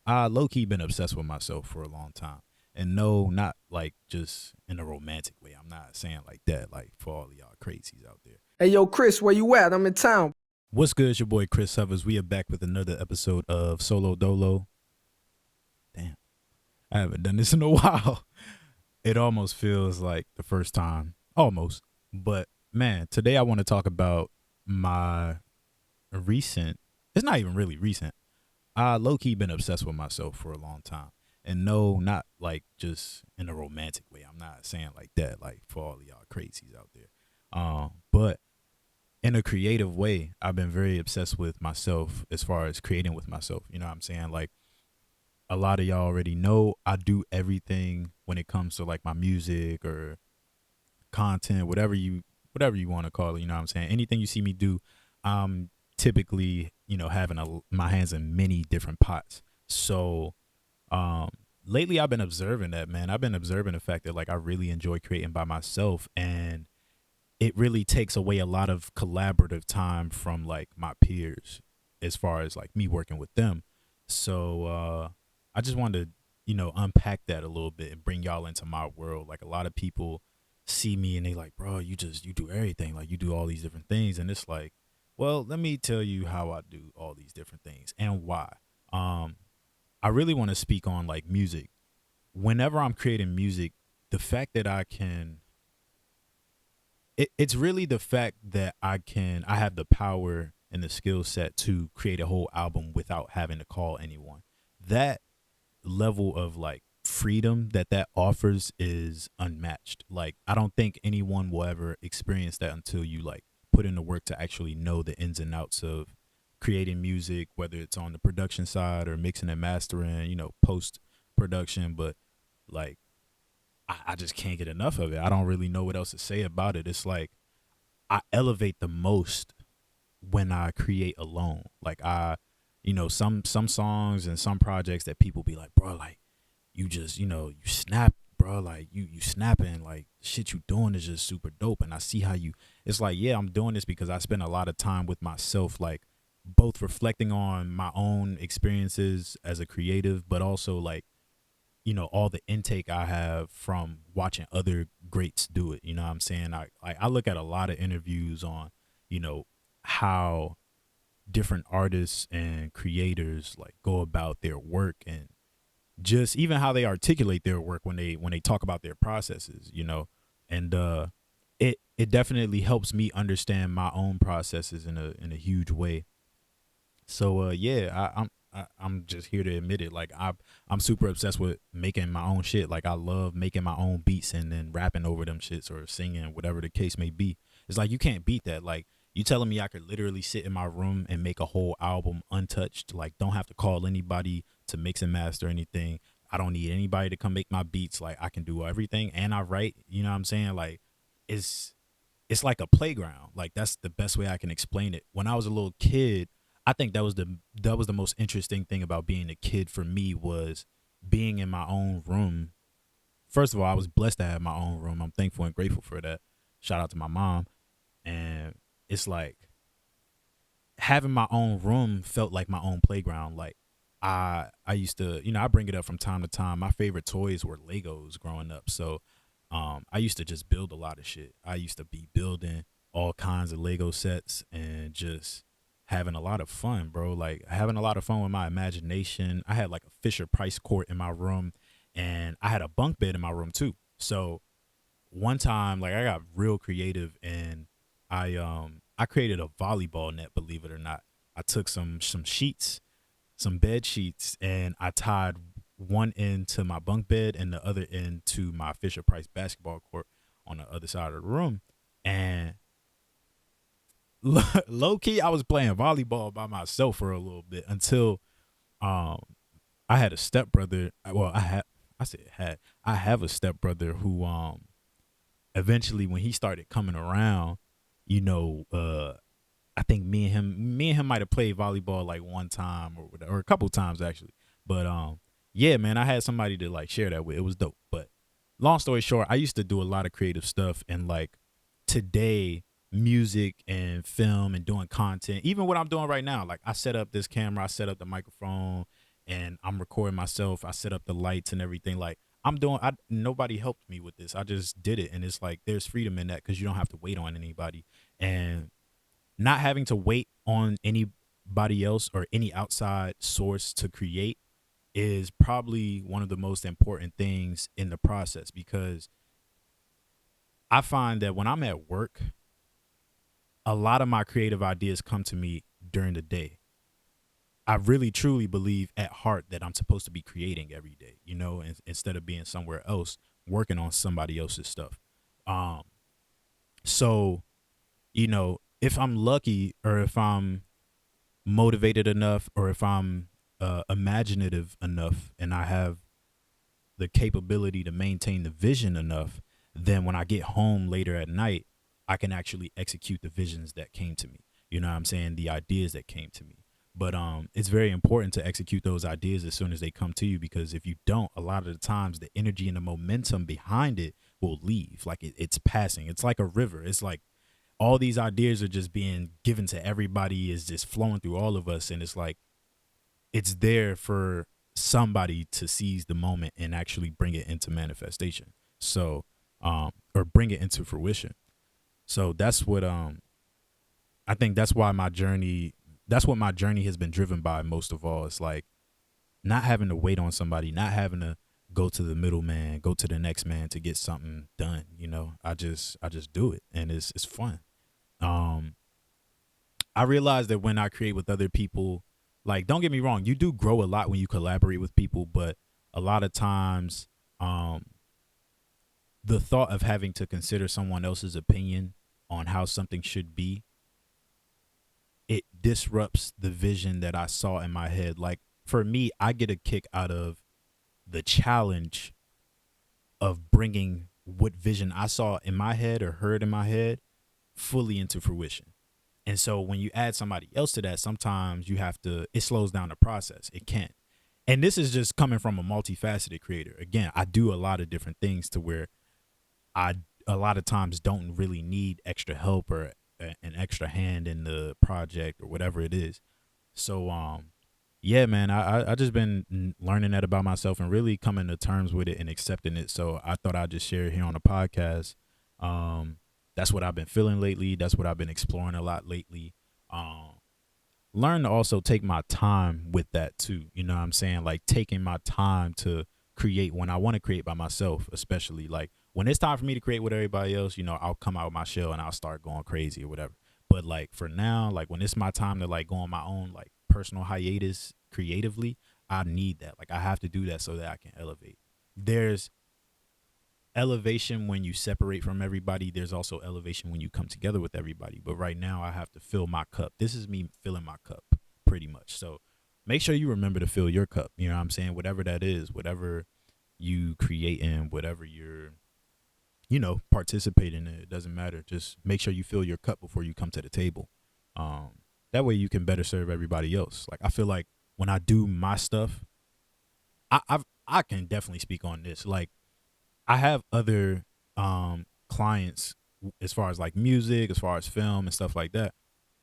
I low key been obsessed with myself for a long time. And no, not like just in a romantic way. I'm not saying like that, like for all of y'all crazies out there. Hey, yo, Chris, where you at? I'm in town. What's good? It's your boy Chris Summers. We are back with another episode of Solo Dolo. Damn, I haven't done this in a while. It almost feels like the first time. Almost. But man, today I want to talk about my recent, it's not even really recent. I low key been obsessed with myself for a long time. And no, not like just in a romantic way. I'm not saying like that, like for all of y'all crazies out there. But in a creative way, I've been very obsessed with myself as far as creating with myself. You know what I'm saying? Like a lot of y'all already know I do everything when it comes to like my music or content, whatever you want to call it, you know what I'm saying? Anything you see me do, I'm typically, having my hands in many different pots. So, um lately I've been observing that, man. I've been observing the fact that like I really enjoy creating by myself, and it really takes away a lot of collaborative time from like my peers as far as like me working with them. So I just wanted to, unpack that a little bit and bring y'all into my world. Like a lot of people see me and they like, bro, you do everything. Like you do all these different things. And it's like, well, let me tell you how I do all these different things and why. Um, I really want to speak on like music. Whenever I'm creating music, the fact that it's really the fact that I have the power and the skill set to create a whole album without having to call anyone. That level of like freedom that offers is unmatched. Like I don't think anyone will ever experience that until you like put in the work to actually know the ins and outs of creating music, whether it's on the production side or mixing and mastering, post production. But like I just can't get enough of it. I don't really know what else to say about it. It's like I elevate the most when I create alone. Like some songs and some projects that people be like, bro, like you just, you snap, bro, like you snapping, like shit you doing is just super dope. And I see how you, it's like, yeah, I'm doing this because I spend a lot of time with myself, like both reflecting on my own experiences as a creative, but also like, all the intake I have from watching other greats do it. You know what I'm saying? I look at a lot of interviews on, you know, how different artists and creators like go about their work, and just even how they articulate their work when they talk about their processes, and it definitely helps me understand my own processes in a huge way. So yeah, I'm just here to admit it. Like I'm super obsessed with making my own shit. Like I love making my own beats and then rapping over them shits or singing, whatever the case may be. It's like you can't beat that. Like you telling me I could literally sit in my room and make a whole album untouched. Like don't have to call anybody to mix and master anything. I don't need anybody to come make my beats. Like I can do everything and I write. You know what I'm saying? Like it's it's like a playground. Like that's the best way I can explain it. When I was a little kid, I think that was the most interesting thing about being a kid for me was being in my own room. First of all, I was blessed to have my own room. I'm thankful and grateful for that. Shout out to my mom. And it's like having my own room felt like my own playground. Like I used to, I bring it up from time to time. My favorite toys were Legos growing up. So I used to just build a lot of shit. I used to be building all kinds of Lego sets and just having a lot of fun, bro. Like having a lot of fun with my imagination. I had like a Fisher Price court in my room, and I had a bunk bed in my room too. So one time, like I got real creative, and I created a volleyball net, believe it or not. I took some sheets, some bed sheets, and I tied one end to my bunk bed and the other end to my Fisher Price basketball court on the other side of the room. And low key, I was playing volleyball by myself for a little bit until um I had a stepbrother. Well, I said had I have a stepbrother who eventually when he started coming around, you know, I think me and him might have played volleyball like one time or a couple times actually. But yeah, man, I had somebody to like share that with. It was dope. But long story short, I used to do a lot of creative stuff, and like today music and film and doing content, even what I'm doing right now, like I set up this camera, I set up the microphone, and I'm recording myself. I set up the lights and everything. Like nobody helped me with this. I just did it, and it's like there's freedom in that because you don't have to wait on anybody, and not having to wait on anybody else or any outside source to create is probably one of the most important things in the process, because I find that when I'm at work, a lot of my creative ideas come to me during the day. I really truly believe at heart that I'm supposed to be creating every day, instead of being somewhere else working on somebody else's stuff. Um, so, if I'm lucky, or if I'm motivated enough, or if I'm imaginative enough, and I have the capability to maintain the vision enough, then when I get home later at night, I can actually execute the visions that came to me. You know what I'm saying? The ideas that came to me. But it's very important to execute those ideas as soon as they come to you, because if you don't, a lot of the times the energy and the momentum behind it will leave. Like it's passing. It's like a river. It's like all these ideas are just being given to everybody, is just flowing through all of us, and it's like it's there for somebody to seize the moment and actually bring it into manifestation. So, or bring it into fruition. So that's what I think that's what my journey has been driven by most of all. It's like not having to wait on somebody, not having to go to the middleman, go to the next man to get something done. I just do it, and it's fun. Um, I realize that when I create with other people, like, don't get me wrong, you do grow a lot when you collaborate with people, but a lot of times, the thought of having to consider someone else's opinion on how something should be, it disrupts the vision that I saw in my head. Like, for me, I get a kick out of the challenge of bringing what vision I saw in my head or heard in my head fully into fruition. And so when you add somebody else to that, sometimes it slows down the process. It can't. And this is just coming from a multifaceted creator. Again, I do a lot of different things to where I a lot of times don't really need extra help or an extra hand in the project or whatever it is. So, yeah, man, I just been learning that about myself and really coming to terms with it and accepting it. So I thought I'd just share it here on the podcast. That's what I've been feeling lately. That's what I've been exploring a lot lately. Learn to also take my time with that too. You know what I'm saying? Like taking my time to create when I want to create by myself, especially like when it's time for me to create with everybody else, I'll come out of my shell and I'll start going crazy or whatever. But like for now, like when it's my time to like go on my own like personal hiatus creatively, I need that. Like I have to do that so that I can elevate. There's elevation when you separate from everybody. There's also elevation when you come together with everybody. But right now I have to fill my cup. This is me filling my cup pretty much. So make sure you remember to fill your cup. You know what I'm saying? Whatever that is, whatever you create in, whatever you're, participate in it doesn't matter. Just make sure you fill your cup before you come to the table. That way you can better serve everybody else. Like I feel like when I do my stuff, I can definitely speak on this. Like I have other clients as far as like music, as far as film and stuff like that.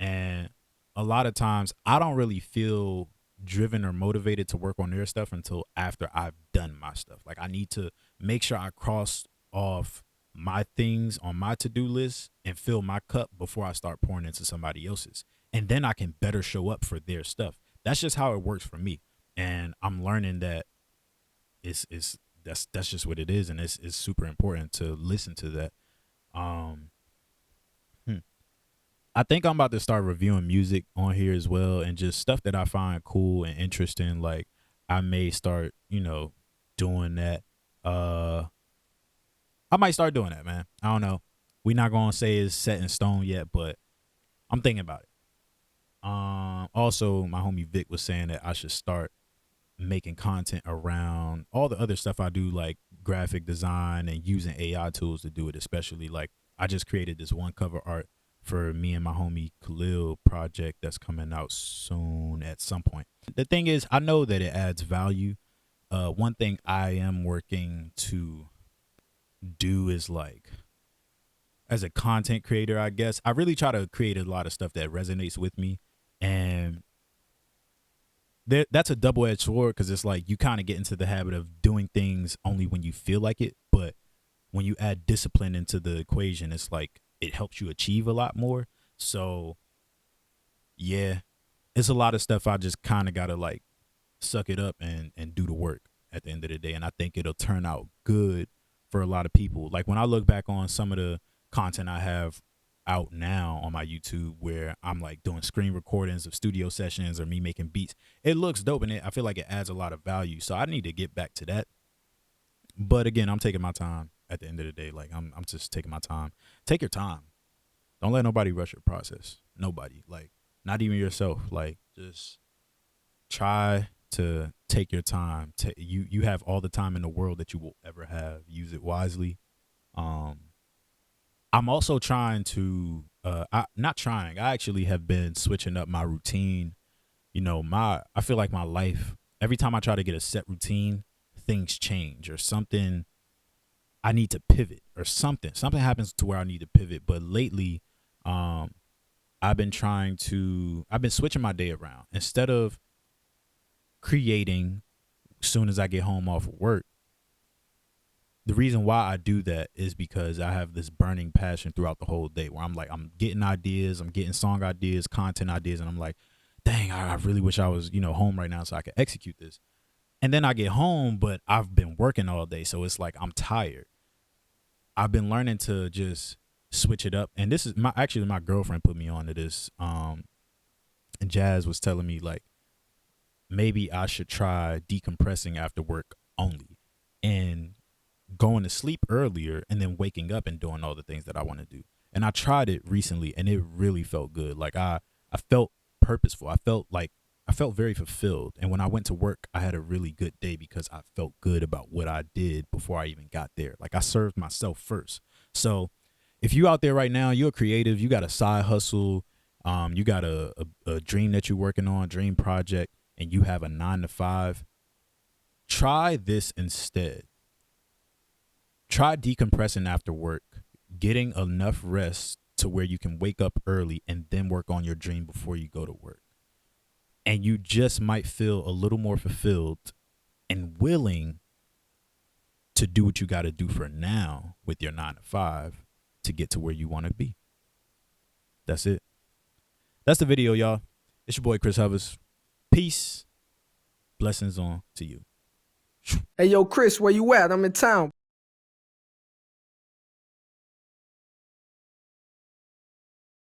And a lot of times I don't really feel driven or motivated to work on their stuff until after I've done my stuff. Like I need to make sure I cross off my things on my to-do list and fill my cup before I start pouring into somebody else's. And then I can better show up for their stuff. That's just how it works for me. And I'm learning that that's just what it is, and it's super important to listen to that. Um, I think I'm about to start reviewing music on here as well, and just stuff that I find cool and interesting. Like I may start, doing that. I might start doing that, man. I don't know. We're not gonna say it's set in stone yet, but I'm thinking about it. Also, my homie Vic was saying that I should start making content around all the other stuff I do, like graphic design and using AI tools to do it. Especially like I just created this one cover art for me and my homie Khalil project that's coming out soon at some point. The thing is, I know that it adds value. One thing I am working to do is like, as a content creator, I guess I really try to create a lot of stuff that resonates with me. And that's a double-edged sword because it's like you kind of get into the habit of doing things only when you feel like it, but when you add discipline into the equation, it's like it helps you achieve a lot more. So yeah, it's a lot of stuff I just kind of gotta like suck it up and do the work at the end of the day, and I think it'll turn out good for a lot of people. Like when I look back on some of the content I have out now on my YouTube where I'm like doing screen recordings of studio sessions or me making beats, it looks dope and I feel like it adds a lot of value. So I need to get back to that. But again, I'm taking my time at the end of the day. Like I'm just taking my time. Take your time. Don't let nobody rush your process. Nobody. Like not even yourself. Like just try to take your time. You have all the time in the world that you will ever have. Use it wisely. Um I'm also trying to not trying. I actually have been switching up my routine. I feel like my life every time I try to get a set routine, things change or something I need to pivot or something. Something happens to where I need to pivot. But lately, um I've been switching my day around. Instead of creating as soon as I get home off of work, the reason why I do that is because I have this burning passion throughout the whole day where I'm like, I'm getting ideas, I'm getting song ideas, content ideas, and I'm like, dang, I really wish I was, home right now so I could execute this. And then I get home, but I've been working all day. So it's like I'm tired. I've been learning to just switch it up. And this is my girlfriend put me on to this. And Jazz was telling me like maybe I should try decompressing after work only and going to sleep earlier and then waking up and doing all the things that I want to do. And I tried it recently and it really felt good. Like I felt purposeful. I felt very fulfilled. And when I went to work, I had a really good day because I felt good about what I did before I even got there. Like I served myself first. So if you out there right now, you're creative, you got a side hustle, you got a dream that you're working on, dream project, and you have a 9 to 5, try this instead. Try decompressing after work, getting enough rest to where you can wake up early and then work on your dream before you go to work. And you just might feel a little more fulfilled and willing to do what you got to do for now with your 9 to 5 to get to where you want to be. That's it. That's the video, y'all. It's your boy, Chris Hovers. Peace. Blessings on to you. Hey, yo, Chris, where you at? I'm in town.